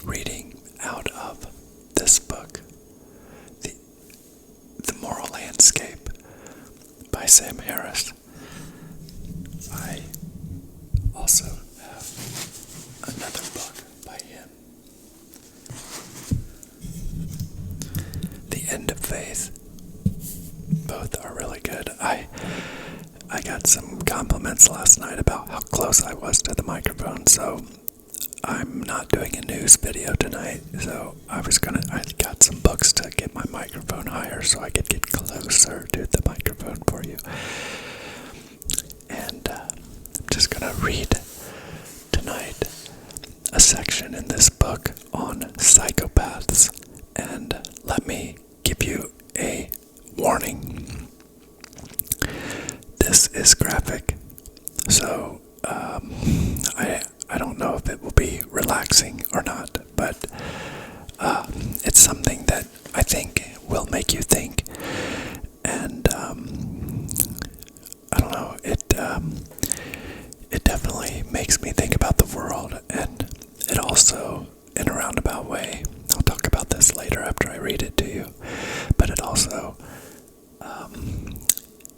reading out of this book, The Moral Landscape by Sam Harris. I also have another book by him, The End of Faith. Both are really good. I got some compliments last night about how close I was to the microphone, so I'm not doing a news video tonight, so I got some books to get my microphone higher so I could get closer to the microphone for you. And I'm just gonna read tonight a section in this book on psychopaths, and let me give you a warning. This is graphic, so I don't know if it will be relaxing or not, but it's something that I think will make you think, and I don't know, it definitely makes me think about the world, and it also, in a roundabout way, I'll talk about this later after I read it to you, but it also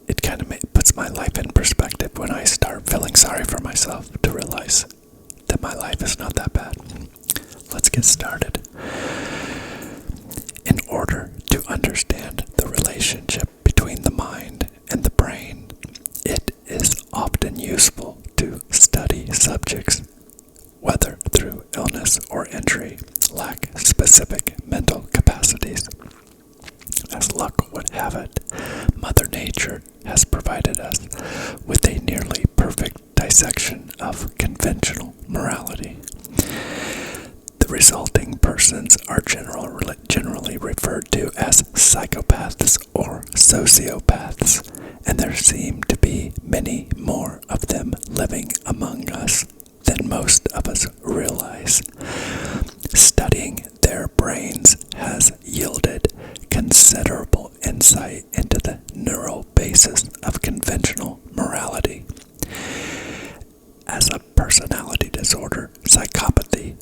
it kind of puts my life in perspective when I start feeling sorry for myself, to realize that my life is not that bad. Let's get started. In order to understand the relationship between the mind and the brain, it is often useful to study subjects, whether through illness or injury, lack specific mental capacities. As luck would have it, Mother Nature has provided us with a nearly perfect dissection of conventional morality. The resulting persons are generally referred to as psychopaths or sociopaths, and there seem to be many more of them living among us than most of us realize. Studying their brains has yielded considerable insight into the neural basis of conventional morality. As a personality disorder, psychopathy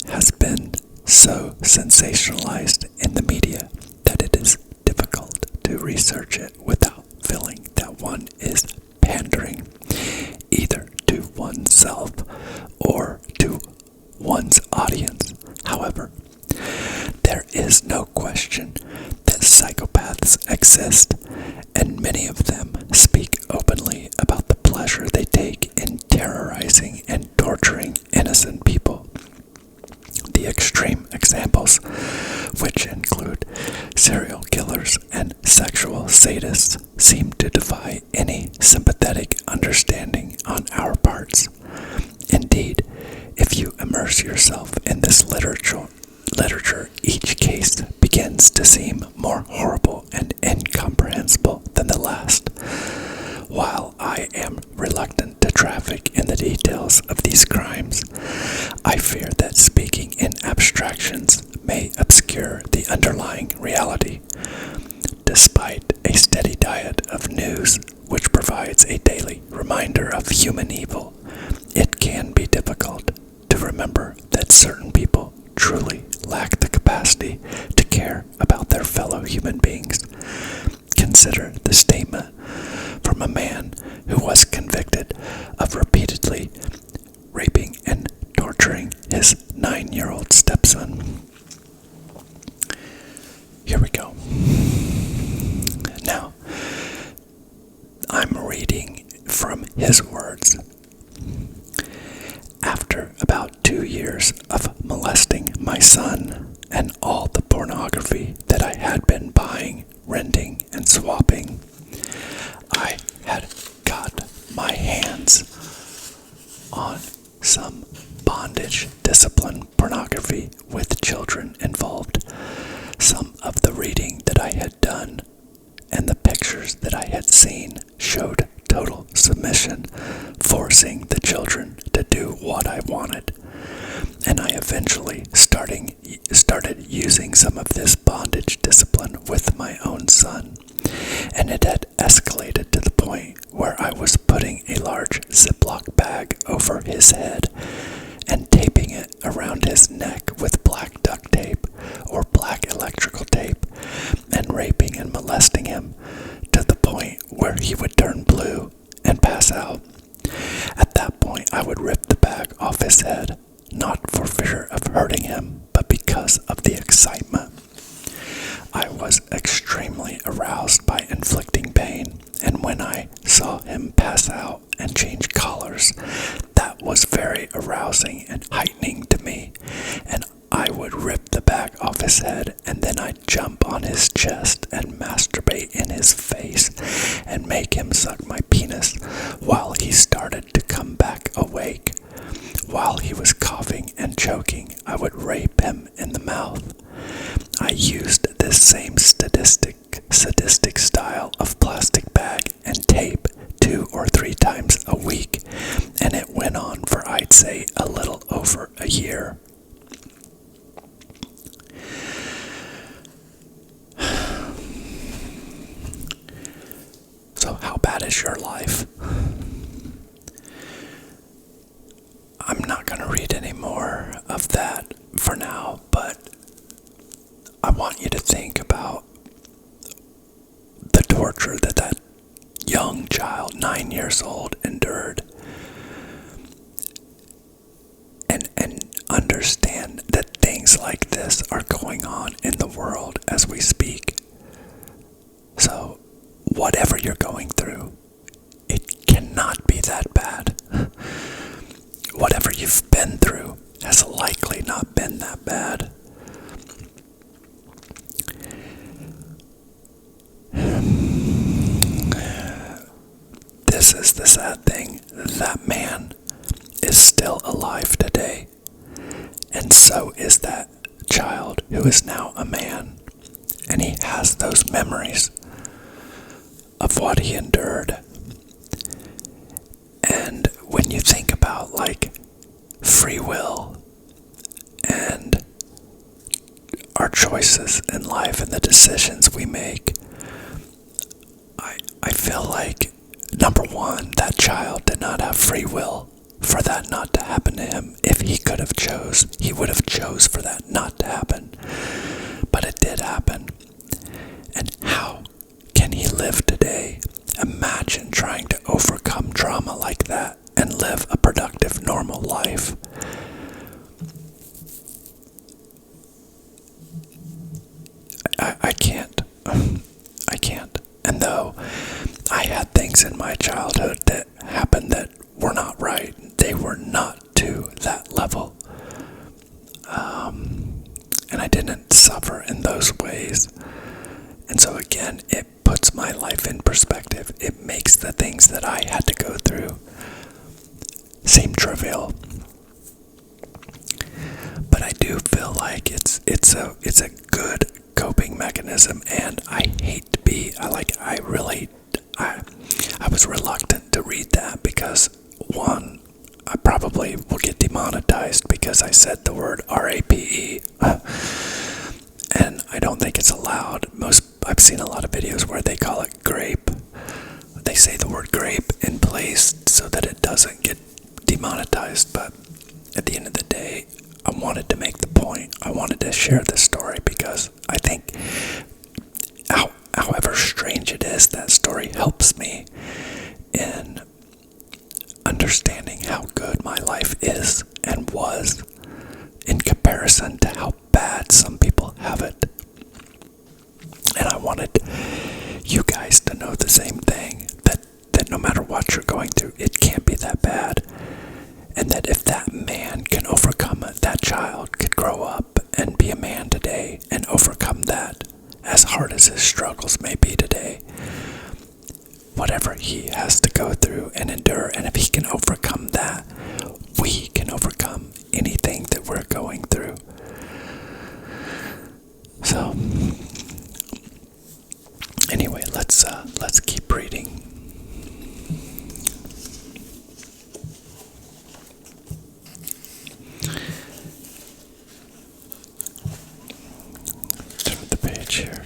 has been so sensationalized in the media that it is difficult to research it without feeling that one is pandering either to oneself or to one's audience. However, there is no question that psychopaths exist, and many of them speak openly about the pleasure they take in terrorizing and torturing innocent people. The extreme examples, which include serial killers and sexual sadists, seem to defy any sympathetic understanding on our parts. Indeed, if you immerse yourself in this literature, each case begins to seem more horrible and incomprehensible than the last. While I am reluctant to traffic in the details of these crimes, I fear that speaking in abstractions may obscure the underlying reality. Despite a steady diet of news which provides a daily reminder of human evil, it can be difficult to remember that certain people truly lack the capacity to care about their fellow human beings. Consider the statement from a man who was convicted of repeatedly raping and torturing his 9-year-old stepson. Here we go. Now, I'm reading from his words. After about 2 years of molesting my son and all the pornography that I had been buying, renting, and swapping, I had got my hands on some bondage discipline pornography with children involved. Some of the reading that I had done and the pictures that I had seen showed total submission, forcing the children to do what I wanted. And I eventually started using some of this bondage discipline with my own son. And it had escalated to the point where I was putting a large Ziploc bag over his head and taping it around his neck with black his head, not for fear of hurting him, but because of the excitement. I was extremely aroused by inflicting pain, and when I saw him pass out and change colors, that was very arousing and heightening to me, and I would rip the bag off his head, and then I'd jump on his chest and masturbate in his face and make him suck my penis while he started to come back awake. While he was coughing and choking, I would rape him in the mouth. I used this same sadistic style of plastic bag and tape 2 or 3 times a week, and it went on for, I'd say, a little over a year. So how bad is your life? I'm not going to read any more of that for now, but I want you to think about the torture that that young child, 9 years old, endured. And understand that things like this are going on in the world as we speak. So, whatever you're going through, it cannot be that bad. Whatever you've been through has likely not been that bad. This is the sad thing. That man is still alive today. And so is that child who is now a man. And he has those memories of what he endured. And when you think about like free will and our choices in life and the decisions we make, I feel like, number one, that child did not have free will for that not to happen to him. If he could have chose, he would have chose for that not to happen. But it did happen. And how can he live today? Imagine trying to overcome trauma like that and live a productive, normal life. I can't. I can't. And though I had things in my childhood that happened that were not right, they were not to that level. And I didn't suffer in those ways. And so again, it puts my life in perspective. It makes the things that I had to go through seem trivial. But I do feel like it's a good coping mechanism, and I hate to be I was reluctant to read that because, one, I probably will get demonetized because I said the word RAPE, and I don't think it's allowed. I've seen a lot of videos where they call it grape. They say the word grape in place so that it doesn't get demonetized, but at the end of the day, I wanted to make the point. I wanted to share this story because I think, however strange it is, that story helps me in understanding how good my life is and was in comparison to how bad some people have it. And I wanted you guys to know the same thing, that no matter what you're going through, it can't be that bad. And that if that man can overcome it, that child could grow up and be a man today and overcome that, as hard as his struggles may be today. Whatever he has to go through and endure, and if he can overcome that, we can overcome anything that we're going through. So, anyway, let's keep reading. Turn the page here.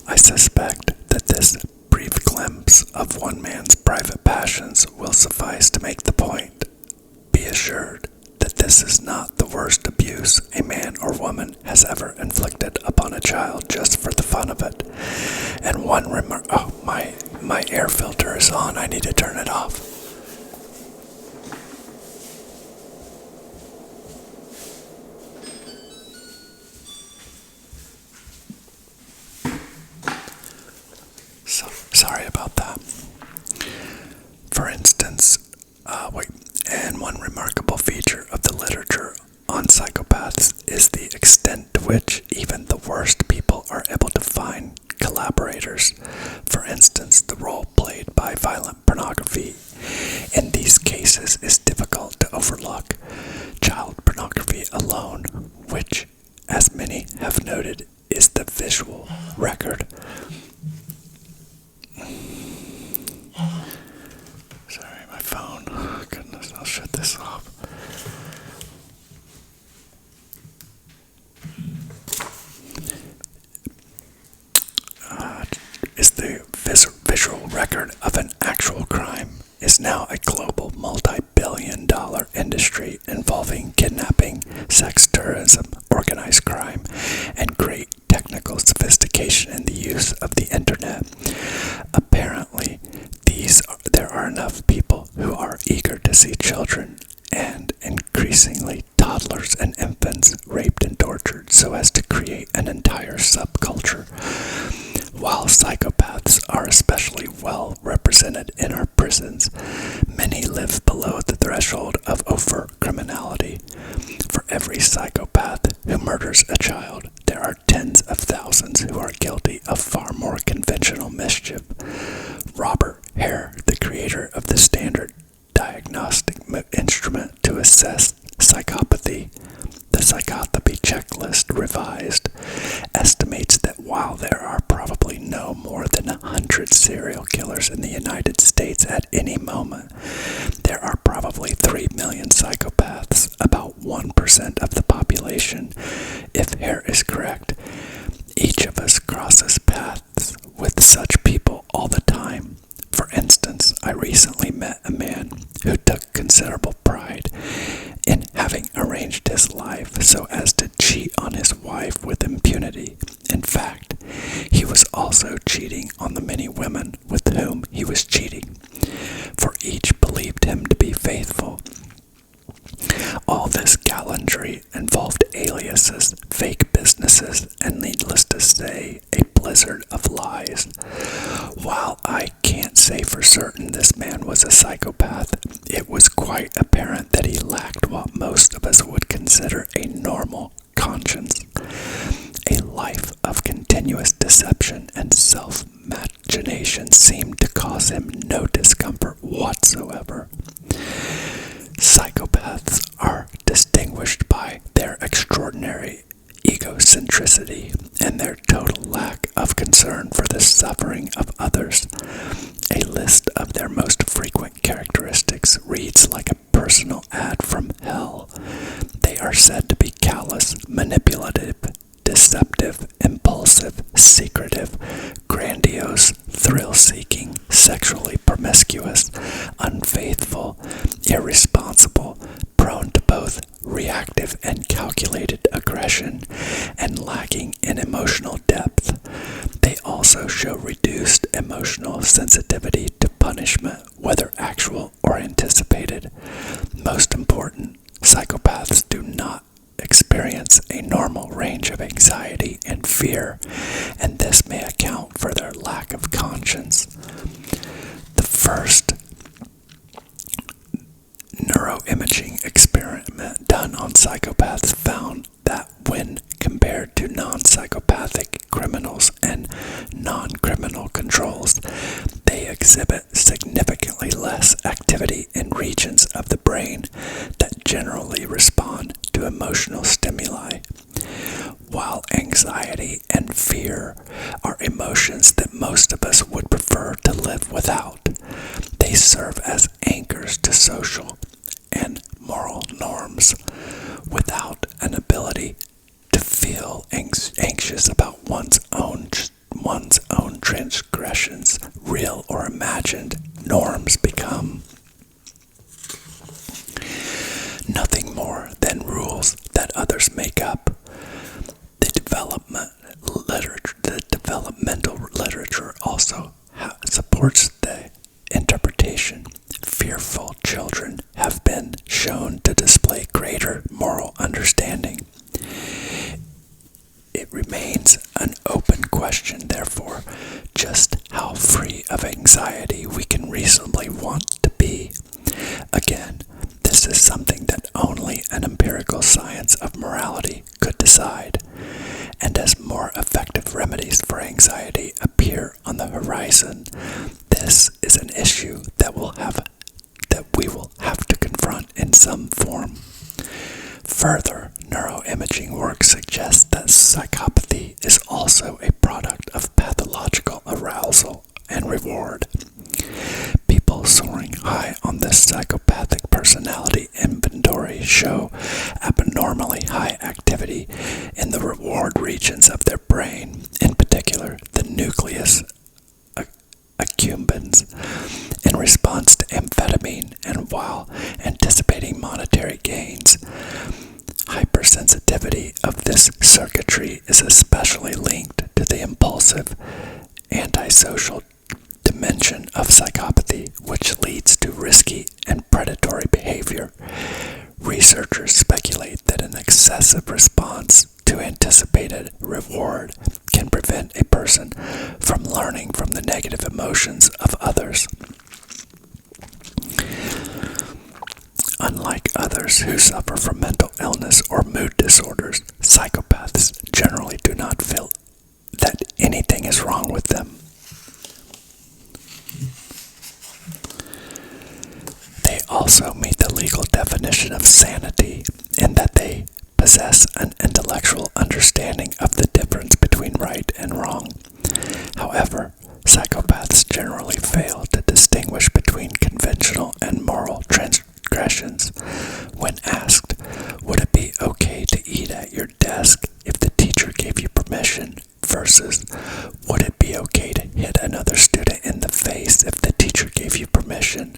I suspect that this brief glimpse of one man's private passions will suffice to make the point. Be assured that this is not the worst abuse a man or woman has ever inflicted upon a child just for the fun of it. And one remark, my air filter is on, I need to turn it off. instance, and one remarkable feature of the literature on psychopaths is the extent to which even the worst people are able to find collaborators. For instance, the role played by violent pornography in these cases is difficult to overlook. Child pornography alone, which, as many have noted, is the visual record. Sorry, my phone. Oh, goodness, I'll shut this off. Is the visual record of an actual crime is now a global multi-billion-dollar industry involving kidnapping, sex tourism, organized crime, and great technical sophistication in the use of the internet. Apparently, there are enough people who are eager to see children and increasingly toddlers and infants raped and tortured so as to create an entire subculture. While psychopaths are especially well represented in our prisons, many live below the threshold of overt criminality. For every psychopath who murders a child, there are tens of thousands who are guilty of far more conventional mischief. Robert Hare, the creator of the standard diagnostic instrument to assess psychopathy, the Psychopathy Checklist Revised, estimates that while there are probably no more than 100 serial killers in the United States at any moment, there are probably 3 million psychopaths, about 1% of the population. If Hare is correct, each of us crosses paths with such people all the time. For instance, I recently met a man who took considerable pride in having arranged his life so as to cheat on his wife with impunity. In fact, he was also cheating on the many women with whom he was cheating, for each believed him to be faithful. All this gallantry involved aliases, fake businesses, and needless to say, a blizzard of lies. While I can't say for certain this man was a psychopath, it was quite apparent that he lacked what most of us would consider a normal conscience. A life of continuous deception and self-machination seemed to cause him no discomfort whatsoever. Psychopaths are distinguished by their extraordinary egocentricity and their total lack of concern for the suffering of others. A list of their most frequent characteristics reads like a personal ad from hell. They are said to be callous, manipulative, deceptive, impulsive, secretive, grandiose, thrill-seeking, sexually promiscuous, unfaithful, irresponsible, prone to both reactive and calculated aggression, and lacking in emotional depth. They also show reduced emotional sensitivity to punishment, whether actual or anticipated. Most important, psychopaths do not experience a normal range of anxiety and fear, and this may account for their lack of conscience. The first neuroimaging experiment done on psychopaths found that when compared to non-psychopathic criminals and non-criminal controls, they exhibit significantly less activity in regions of the brain that generally respond to emotional stimuli. While anxiety and fear are emotions that most of us would prefer to live without, they serve as anchors to social and moral norms. Without an ability to feel anxious about one's own transgressions, real or imagined, norms become nothing more than rules that others make up. The developmental literature also supports the interpretation. Fearful children have been shown to display greater moral understanding. It remains an open question, therefore, just how free of anxiety we can reasonably want to be. is something that only an empirical science of morality could decide, and as more effective remedies for anxiety appear on the horizon, this is an issue that we will have to confront in some form. Further, neuroimaging work suggests that psychopathy is also a product of pathological arousal and reward. People soaring high on the psychopathic personality inventory show abnormally high activity in the reward regions of their brain, in particular the nucleus accumbens, in response to amphetamine, and while anticipating monetary gains. Hypersensitivity of this circuitry is especially linked to the impulsive, antisocial dimension of psychopathy, which leads to risky and predatory behavior. Researchers speculate that an excessive response to anticipated reward can prevent a person from learning from the negative emotions of others. Unlike others who suffer from mental illness or mood disorders, psychopaths generally do not feel that anything is wrong with them. They also meet the legal definition of sanity in that they possess an intellectual understanding of the difference between right and wrong. However, psychopaths generally fail to distinguish between conventional and moral transgressions. When asked, would it be okay to eat at your desk if the teacher gave you permission, versus would it be okay to hit another student in the face if the teacher gave you permission,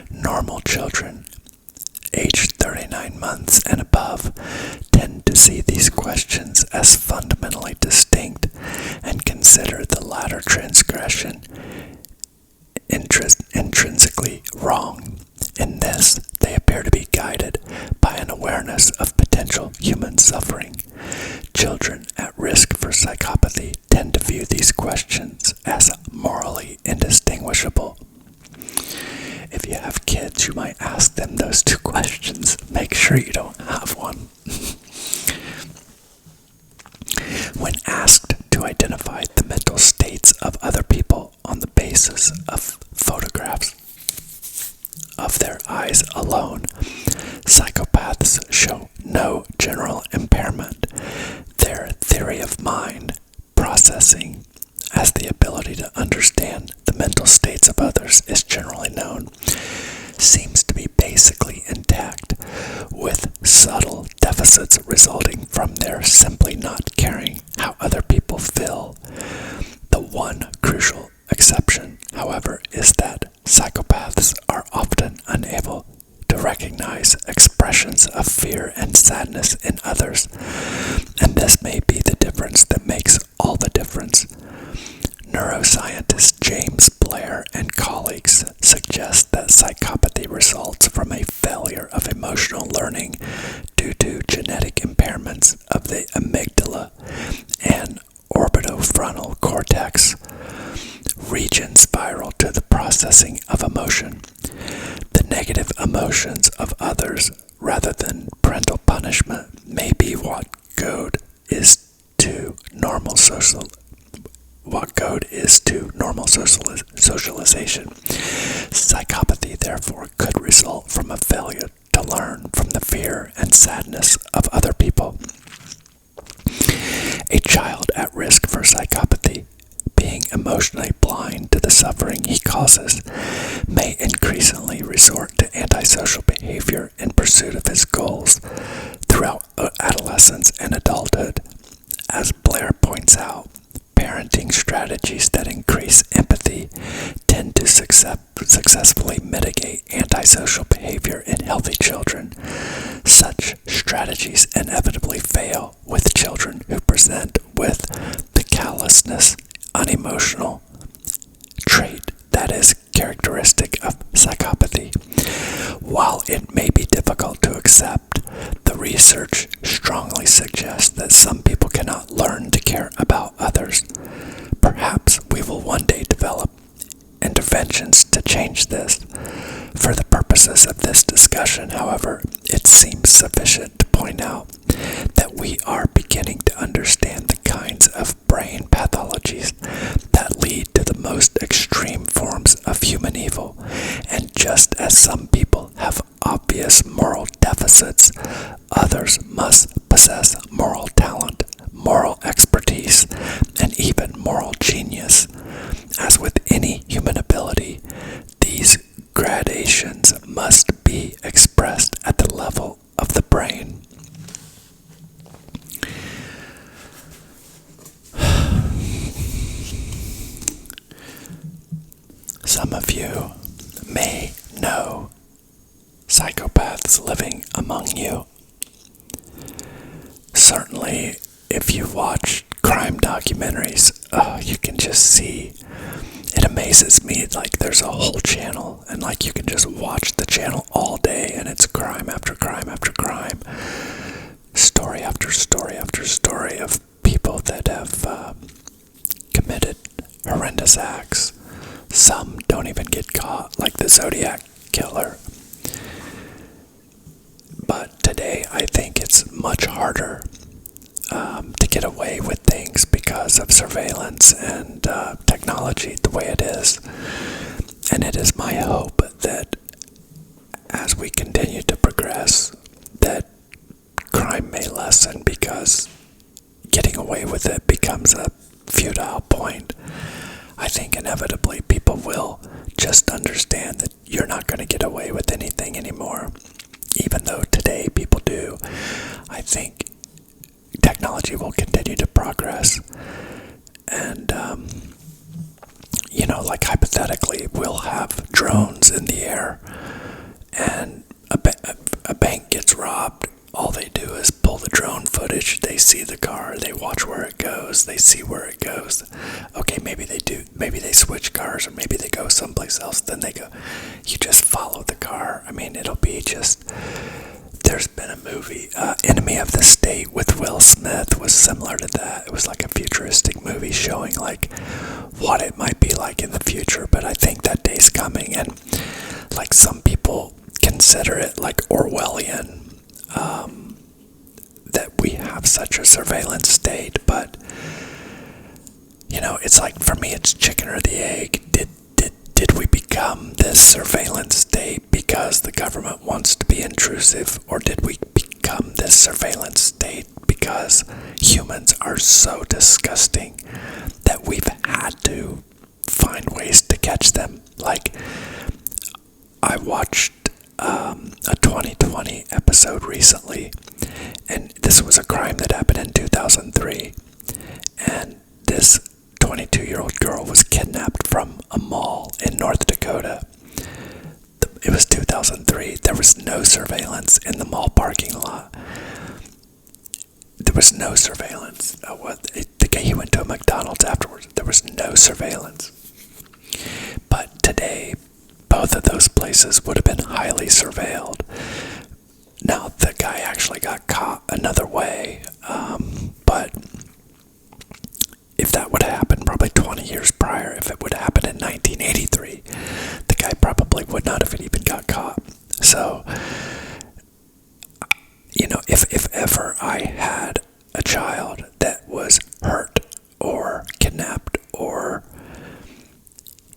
normal children aged 39 months and above tend to see these questions as fundamentally distinct and consider the latter transgression intrinsically wrong. In this, they appear to be guided by an awareness of potential human suffering. Children at risk for psychopathy tend to view these questions as morally indistinguishable. If you have kids, you might ask them those two questions. Make sure you don't have one. When asked to identify the mental states of other people on the basis of photographs of their eyes alone, psychopaths show no general impairment. Their theory of mind processing as the ability to understand the mental states of others is generally known, seems to be basically intact, with subtle deficits resulting from their simply not caring how other people feel. The one crucial exception, however, is that psychopaths are often unable to recognize expressions of fear and sadness in others, and this may be the difference that makes all the difference. Neuroscientist James Blair and colleagues suggest that psychopathy results from a failure of emotional learning due to genetic impairments of the amygdala and orbitofrontal cortex, regions vital to the processing of emotion. The negative emotions of others, rather than parental punishment, may be what goad is to normal socialization. Psychopathy, therefore, could result from a failure to learn from the fear and sadness of other people. A child at risk for psychopathy, being emotionally blind to the suffering he causes, may increasingly resort to antisocial behavior in pursuit of his goals throughout adolescence and adulthood. As Blair points out, parenting strategies that increase empathy tend to successfully mitigate antisocial behavior in healthy children. Such strategies inevitably fail with children who present with the callousness, unemotional trait that is characteristic of psychopathy. While it may be difficult to accept, the research strongly suggests that some people cannot learn to care about others. Perhaps we will one day develop interventions to change this. For the purpose purposes of this discussion, however, it seems sufficient to point out that we are beginning to understand the kinds of brain pathologies that lead to the most extreme forms of human evil. And just as some people have obvious moral deficits, others must possess moral talent, moral expertise, and even moral genius. As with any human ability, these gradations must be expressed at the level of the brain. Some of you may know psychopaths living among you. Certainly, if you watch crime documentaries, you can just see. It amazes me, like there's a whole channel, and like you can just watch the channel all day, and it's crime after crime after crime, story after story after story of people that have committed horrendous acts. Some don't even get caught, like the Zodiac killer. But today, I think it's much harder to get away with things because of surveillance and technology the way it is. And it is my hope that as we continue to progress, that crime may lessen because getting away with it becomes a futile point. I think inevitably people will just understand that you're not going to get away with anything anymore. Even though today people do, I think technology will continue to progress. And, like hypothetically, we'll have drones in the air, and a bank gets robbed. All they do is pull the drone footage. They see the car. They watch where it goes. They see where it goes. Okay, maybe they switch cars, or maybe they go someplace else. Then they go. You just follow the car. I mean, it'll be just. There's been a movie, Enemy of the State with Will Smith, was similar to that. It was like a futuristic movie showing like what it might be like in the future. But I think that day's coming, and like some people consider it like Orwellian. That we have such a surveillance state, but it's like, for me, it's chicken or the egg. Did we become this surveillance state because the government wants to be intrusive, or did we become this surveillance state because humans are so disgusting that we've had to find ways to catch them? Like, I watched a 2020 episode recently, and this was a crime that happened in 2003, and this 22-year-old girl was kidnapped from a mall in North Dakota. It was 2003. There was no surveillance in the mall parking lot. There was no surveillance. The guy, he went to a McDonald's afterwards. There was no surveillance. But today, both of those places would have been highly surveilled. Now, the guy actually got caught another way, but if that would have happened probably 20 years prior, if it would have happened in 1983, the guy probably would not have even got caught. So, if ever I had a child that was hurt or kidnapped or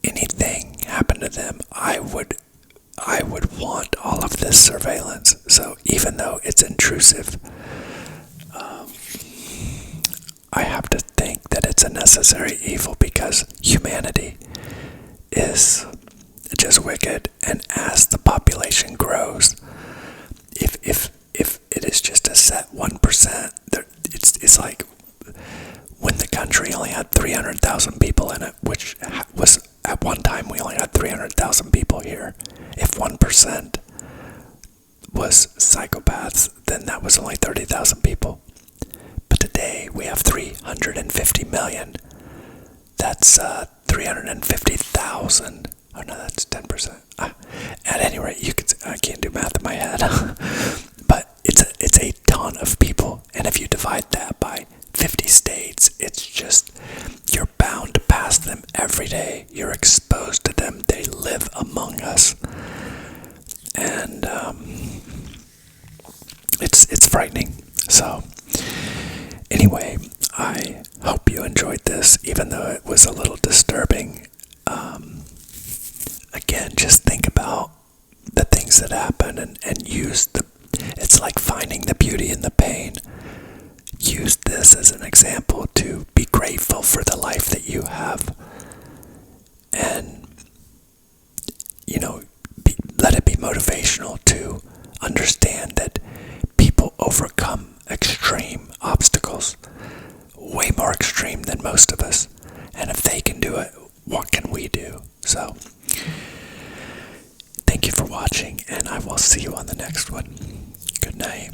anything happened to them, I would want all of this surveillance. So even though it's intrusive, I have to think that it's a necessary evil because humanity is just wicked, and as the population grows, if it is just a set 1%, it's like when the country only had 300,000 people in it, which was at one time we only had 300,000 people here. If 1% was psychopaths, then that was only 30,000 people. But today we have 350 million. That's 350,000. Oh no, that's 10%. At any rate, I can't do math in my head. But it's a ton of people, and if you divide that by 50 states, it's just, you're bound to pass them every day. You're exposed to them. They live among us. and it's frightening. So anyway, I hope you enjoyed this, even though it was a little disturbing. Again, just think about the things that happen and use it's like finding the beauty in the pain. Use this as an example to be grateful for the life that you have, and let it be motivational to understand that people overcome extreme obstacles, way more extreme than most of us, and if they can do it, what can we do? So thank you for watching, and I will see you on the next one. Good night.